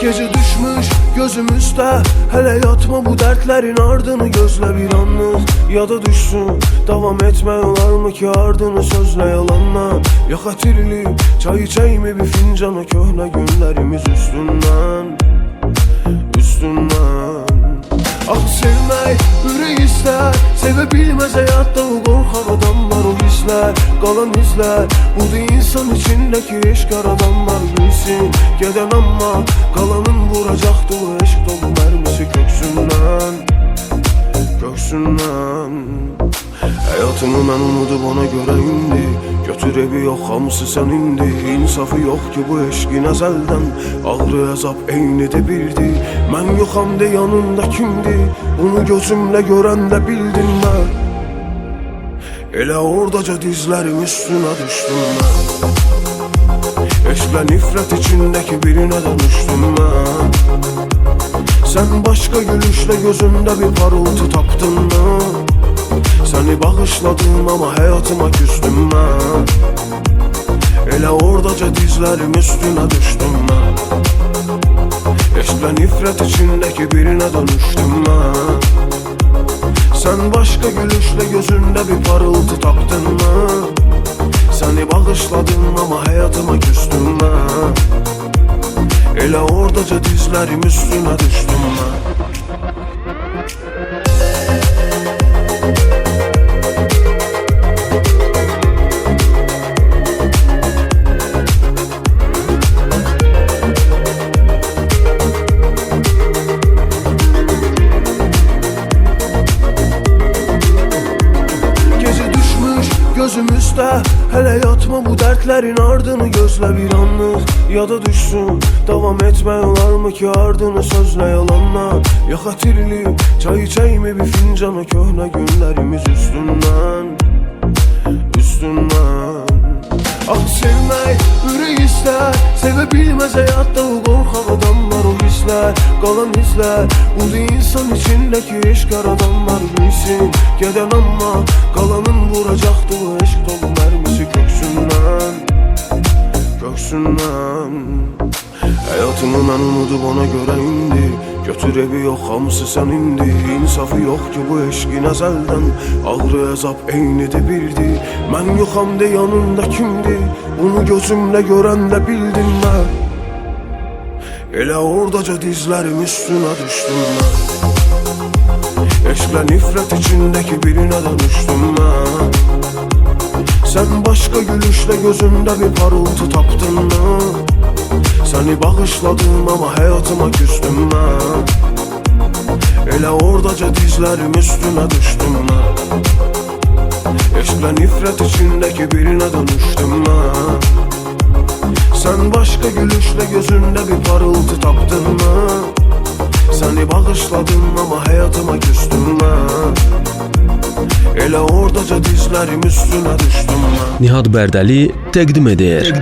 Gece düşmüş gözümüzde, hele yatma bu dertlerin ardını gözle bir anlık. Ya da düşsün, devam etme olar mı ki ardını sözle yalanla. Ya xatirli çay içeymi bir fincana köhne günlerimiz üstünden. Ah sevmək ürək istər, sevə bilməz həyatda o qorxaq adamlar, o hisslər, qalan izlər. Budur insan içindəki eşq aradanlar, bilsin gedən amma qalanın vuracaqdı o eşq dolu mərmisi köksündən, köksündən. Həyatımı mən unudub ona görə indi, götür evi yox hamısı sənindi. İnsafı yox ki bu eşqin əzəldən, ağrı əzab eynidir bildi. Mən yoxam de yanında kimdi, bunu gözümlə görəndə bildim mən. Elə oradaca dizlərim üstünə düşdüm mən. Eşqlə nifrət içindəki birinə dönüşdüm mən. Sən başqa gülüşlə gözümdə bir parıltı tapdın mən. Səni bağışladım ama həyatıma küstüm mən. Elə oradaca dizlərim üstünə düşdüm mən. Eşqlə nifrət içindəki birinə dönüşdüm mən. Sən başqa gülüşlə gözündə bir parıltı tapdın mən. Səni bağışladım ama həyatıma küstüm mən. Elə oradaca dizlərim üstünə düşdüm mən. Gözümüzdə, hələ yatma bu dərdlərin ardını gözlə bir anlıq. Ya da düşsün, davam etmək olar mı ki ardını sözlə yalanla. Ya xatirli çay içeymi bir fincana köhnə günlərimiz üstündən, üstündən. Ah sevmək ürək istər, sevə bilməz həyatda o qorxaq adamlar, o hisslər, qalan izlər. Budur insan içindəki eşq aradanlar, bilsin gedən amma qalanın vuracaqdı o eşq dolu mərmisi köksündən, köksündən. Həyatımı mən unudub ona görə indi, götür evi yox hamısı sənindi. İnsafı yox ki bu eşqin əzəldən, ağrı əzab eynidir bildi. Mən yoxam de yanında kimdi, bunu gözümlə görəndə bildim mən. Elə oradaca dizlərim üstünə düşdüm mən. Eşqlə nifrət içindəki birinə dönüşdüm mən. Sən başqa gülüşlə gözümdə bir parıltı tapdın mən. Səni bağışladım ama həyatıma küstüm mən. Elə oradaca dizlərim üstünə düşdüm mən. Eşqlə nifrət içindəki birinə dönüşdüm mən. Sən başqa gülüşlə gözündə bir parıltı tapdın mən. Səni bağışladım ama həyatıma küstüm mən. Elə oradaca dizlərim üstünə düşdüm mən. Nihat Bərdəli təqdim edir.